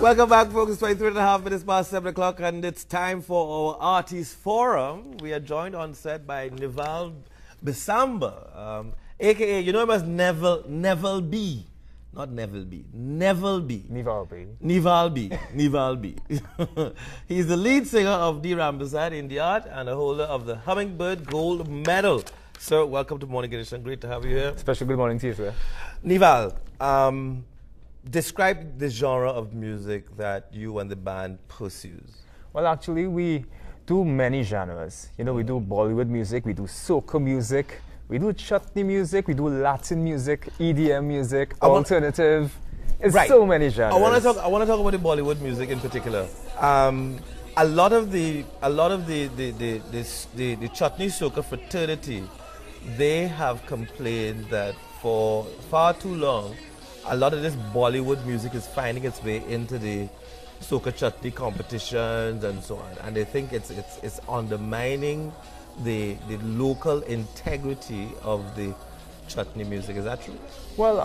Welcome back, folks. It's 23.5 minutes past 7 o'clock, and it's time for our Artiste Forum. We are joined on set by Neval B, a.k.a. you know him as Neval B. Not Neval B. Neval B. Neval B. Neval B. Neval B. He's the lead singer of the INDI-ART and a holder of the Hummingbird Gold Medal. Sir, welcome to Morning Edition. Great to have you here. Special good morning to you, sir. Neval, describe the genre of music that you and the band pursues. Well, actually, we do many genres. You know, we do Bollywood music, we do soca music, we do chutney music, we do Latin music, EDM music, alternative. It's so many genres. I want to talk about the Bollywood music in particular. A lot of the chutney soca fraternity, they have complained that for far too long, a lot of this Bollywood music is finding its way into the soca chutney competitions and so on, and they think it's undermining the local integrity of the chutney music. Is that true? Well,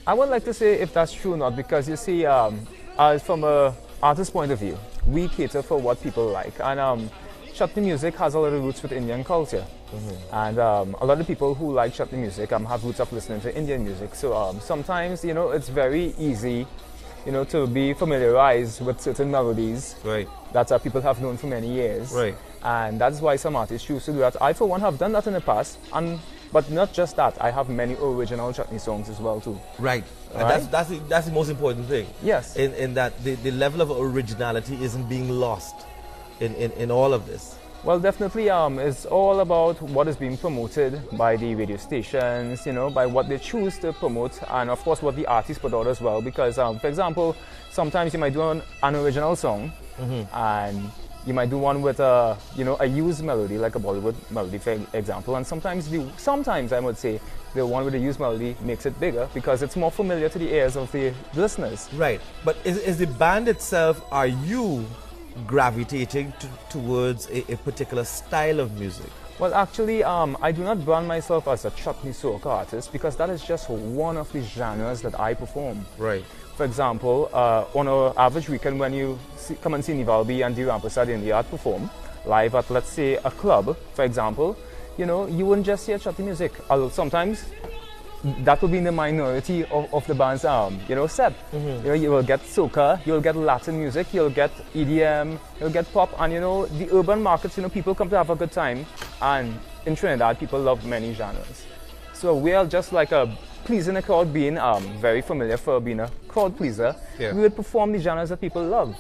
I would like to say if that's true or not, because you see, from an artist's point of view, we cater for what people like, and chutney music has a lot of roots with Indian culture. And a lot of people who like chutney music have roots of listening to Indian music. So sometimes, you know, it's very easy, you know, to be familiarized with certain melodies that people have known for many years. And that's why some artists choose to do that. I, for one, have done that in the past. But not just that, I have many original chutney songs as well too. That's the most important thing. Yes. In that the level of originality isn't being lost in all of this. Well, definitely, it's all about what is being promoted by the radio stations, you know, by what they choose to promote, and of course what the artists put out as well. Because, for example, sometimes you might do an original song, and you might do one with a used melody, like a Bollywood melody, for example. And sometimes I would say the one with a used melody makes it bigger because it's more familiar to the ears of the listeners. Right. But is the band itself? Are you gravitating towards a particular style of music? Well, actually, I do not brand myself as a chutney soca artist because that is just one of the genres that I perform. For example, on an average weekend when you come and see Neval B and INDI-ART perform live at, let's say, a club, for example, you know, you wouldn't just hear chutney music. Sometimes that will be in the minority of the band's set. You know, you will get soca, you'll get Latin music, you'll get EDM, you'll get pop, and you know, the urban markets, you know, people come to have a good time, and in Trinidad people love many genres. So we are just like pleasing a crowd, being very familiar for being a crowd pleaser. We would perform the genres that people love.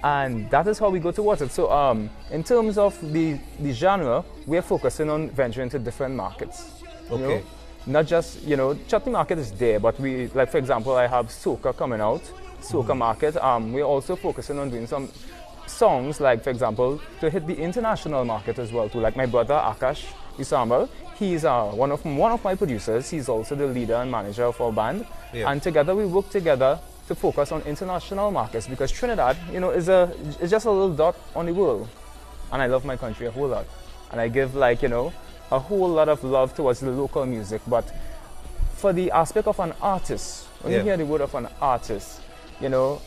And that is how we go towards it. So in terms of the genre, we are focusing on venturing into different markets. You know? Not just, you know, chutney market is there, but we, like for example, I have soca coming out, soca market. We're also focusing on doing some songs, like for example, to hit the international market as well too. Like my brother Akash Isambal, he's one of my producers. He's also the leader and manager of our band, and together we work together to focus on international markets, because Trinidad, you know, is just a little dot on the world, and I love my country a whole lot, and I give, like, you know, a whole lot of love towards the local music. But for the aspect of an artist, when you hear the word of an artist, you know,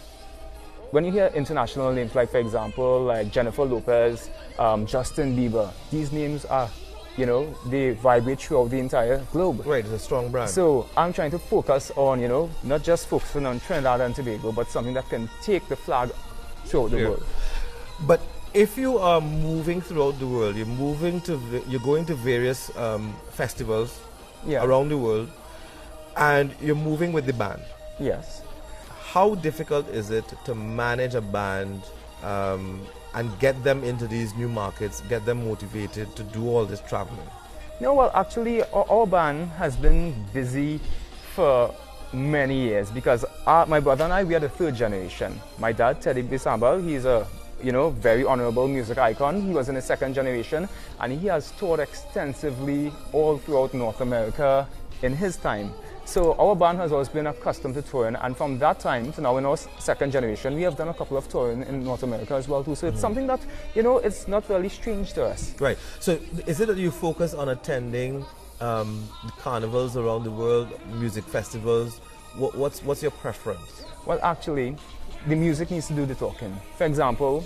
when you hear international names, like for example, like Jennifer Lopez, Justin Bieber, these names are, you know, they vibrate throughout the entire globe. It's a strong brand. So I'm trying to focus on, you know, not just focusing on Trinidad and Tobago, but something that can take the flag throughout the world. But if you are moving throughout the world, you're going to various festivals around the world, and you're moving with the band. Yes. How difficult is it to manage a band and get them into these new markets, get them motivated to do all this traveling? No, well, actually, our band has been busy for many years, because my brother and I, we are the third generation. My dad, Teddy Bisambal, he's a very honorable music icon. He was in the second generation, and he has toured extensively all throughout North America in his time. So our band has always been accustomed to touring, and from that time to now, in our second generation, we have done a couple of touring in North America as well too. So it's something that, you know, it's not really strange to us. So is it that you focus on attending carnivals around the world, music festivals? What's your preference? Well, actually, the music needs to do the talking. For example,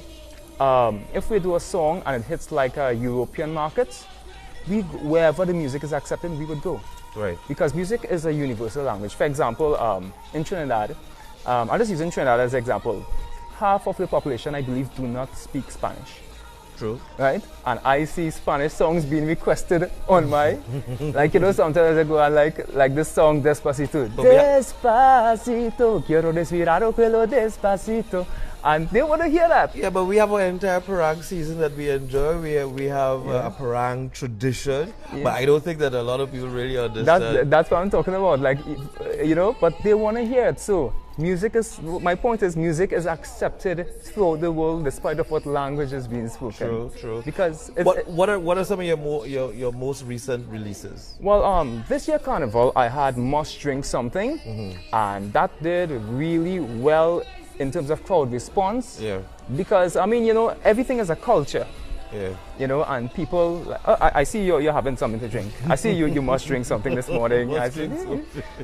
if we do a song and it hits like a European market, wherever the music is accepted, we would go. Right. Because music is a universal language. For example, in Trinidad, I'm just using Trinidad as an example. Half of the population, I believe, do not speak Spanish. True. Right? And I see Spanish songs being requested on my, like, you know, sometimes I go and like this song Despacito. Despacito, quiero respirar o pelo despacito. And they want to hear that. Yeah, but we have an entire parang season that we enjoy. We have a parang tradition, but I don't think that a lot of people really understand. That's what I'm talking about. Like, you know, but they want to hear it. So music is, my point is, music is accepted throughout the world despite of what language is being spoken. True, true. Because what are some of your most recent releases? Well, this year Carnival, I had Must Drink Something, and that did really well in terms of crowd response. Yeah. Because, I mean, you know, everything is a culture. Yeah. You know, and people, I see you're having something to drink. I see you must drink something this morning.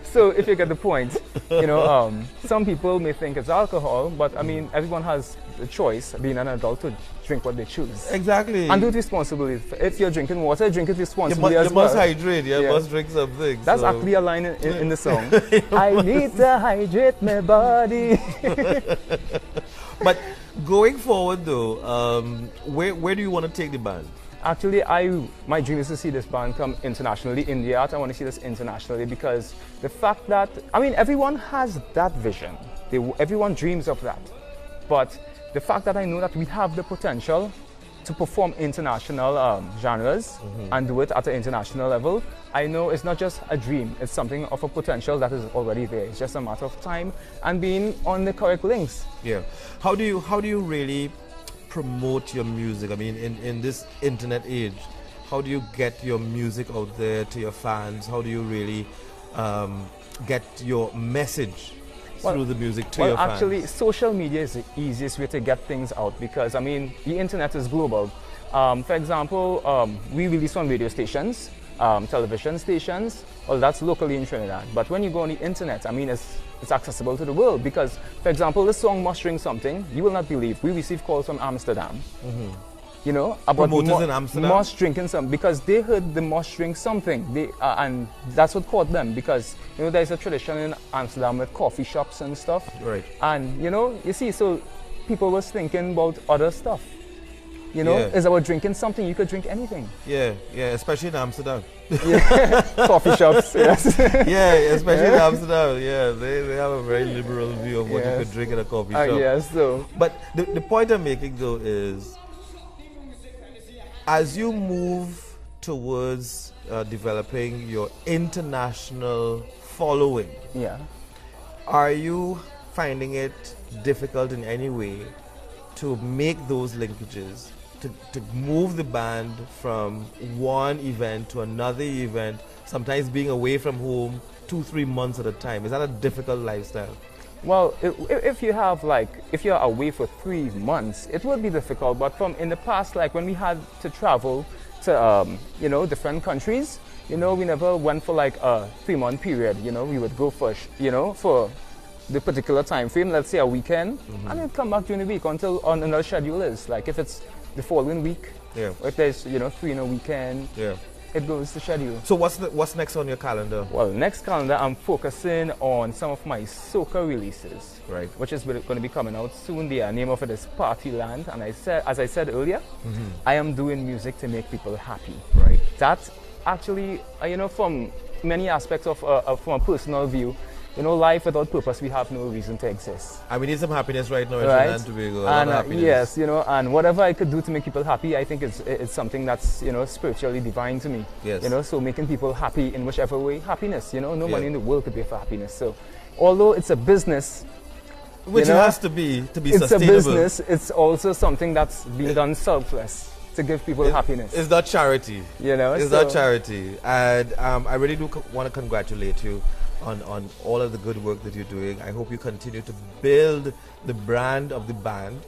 So if you get the point, you know, some people may think it's alcohol, but I mean, everyone has the choice, being an adult, to drink what they choose. Exactly. And do it responsibly. If you're drinking water, drink it responsibly as you well. must hydrate, you must drink something. That's actually a line in the song. I need to hydrate my body. But going forward though, where do you want to take the band? Actually, my dream is to see this band come internationally. INDI-ART, I want to see this internationally, because the fact that, I mean, everyone has that vision. Everyone dreams of that. But the fact that I know that we have the potential to perform international genres and do it at an international level, I know it's not just a dream, it's something of a potential that is already there. It's just a matter of time and being on the correct links. Yeah. How do you really promote your music? I mean, in this internet age, how do you get your music out there to your fans? How do you really get your message through the music to your fans? Actually, social media is the easiest way to get things out, because, I mean, the internet is global. For example, we release on radio stations, television stations. Well, that's locally in Trinidad. But when you go on the internet, I mean, it's accessible to the world. Because, for example, the song Must Drink Something, you will not believe, we receive calls from Amsterdam. You know, about promoters in Amsterdam? Must drinking something, because they heard the must drink something. And that's what caught them, because, you know, there's a tradition in Amsterdam with coffee shops and stuff. Right. And, you know, you see, so people was thinking about other stuff. You know, it's about drinking something. You could drink anything. Yeah, especially in Amsterdam. Coffee shops, yes. Yeah, especially in Amsterdam. Yeah, they have a very liberal view of what you could drink at a coffee shop. Yes, so. But the point I'm making, though, is as you move towards developing your international following, are you finding it difficult in any way to make those linkages, to move the band from one event to another event, sometimes being away from home 2-3 months at a time? Is that a difficult lifestyle? Well, if you're away for 3 months, it would be difficult. But from in the past, like when we had to travel to, you know, different countries, you know, we never went for like a 3-month period. You know, we would go for, you know, for the particular time frame, let's say a weekend, and then come back during the week until on another schedule is. Like if it's the following week, or if there's, you know, 3 in a weekend, it goes to schedule. So what's next on your calendar? Well, next calendar, I'm focusing on some of my soca releases, right? Which is going to be coming out soon. The name of it is Partyland, and as I said earlier, I am doing music to make people happy. Right. That's actually, you know, from many aspects of from a personal view. You know, life without purpose, we have no reason to exist. And we need some happiness right now in Right? Tobago. And yes, you know, and whatever I could do to make people happy, I think it's something that's, you know, spiritually divine to me. Yes. You know, so making people happy in whichever way, happiness, you know, no money in the world could pay for happiness. So, although it's a business, which you know, it has to be it's sustainable. It's a business, it's also something that's being done selfless to give people happiness. It's not charity. You know, it's not charity. And I really do want to congratulate you on all of the good work that you're doing. I hope you continue to build the brand of the band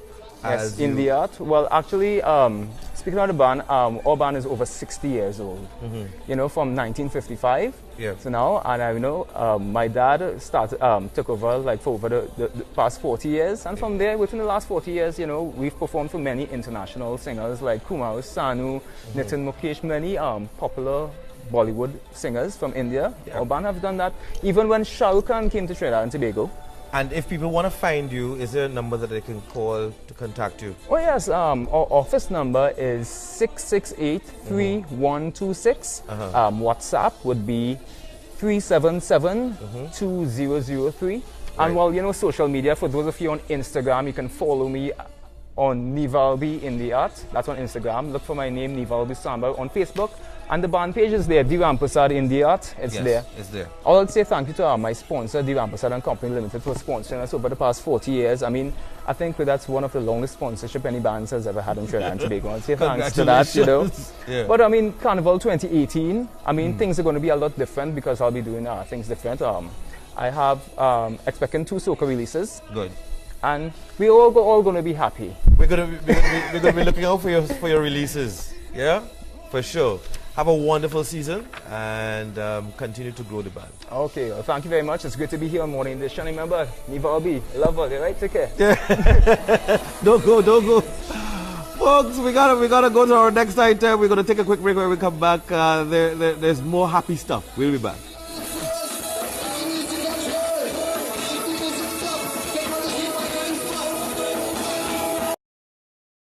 as INDI-ART. Well, actually, speaking of the band, our band is over 60 years old. You know, from 1955 to now. And I know my dad took over like for over the past 40 years. And from there, within the last 40 years, you know, we've performed for many international singers like Kumar Sanu, Nitin Mukesh, many popular Bollywood singers from India. Our band have done that. Even when Shah Rukh Khan came to Trinidad and Tobago. And if people want to find you, is there a number that they can call to contact you? Oh yes, our office number is 668-3126. WhatsApp would be 377-2003. And well, you know, social media, for those of you on Instagram, you can follow me on Neval B INDI-ART. That's on Instagram. Look for my name, Neval B Samba, on Facebook. And the band page is there, the Rampasad INDI-ART. It's there. It's there. I would say thank you to my sponsor, the Rampasad and Company Limited, for sponsoring us over the past 40 years. I mean, I think that's one of the longest sponsorship any band has ever had in Trinidad and Tobago. I'd say thanks to that, you know. But I mean, Carnival 2018, I mean, things are going to be a lot different because I'll be doing things different. I have expecting 2 soca releases. Good. And we're all going to be happy. We're going to be looking out for your releases. Yeah, for sure. Have a wonderful season and continue to grow the band. Okay, well, thank you very much. It's good to be here on Morning Edition. Remember, Neval B, love her, right? Take care. Don't go. Folks, we gotta go to our next item. We're gonna take a quick break. When we come back, there's more happy stuff. We'll be back.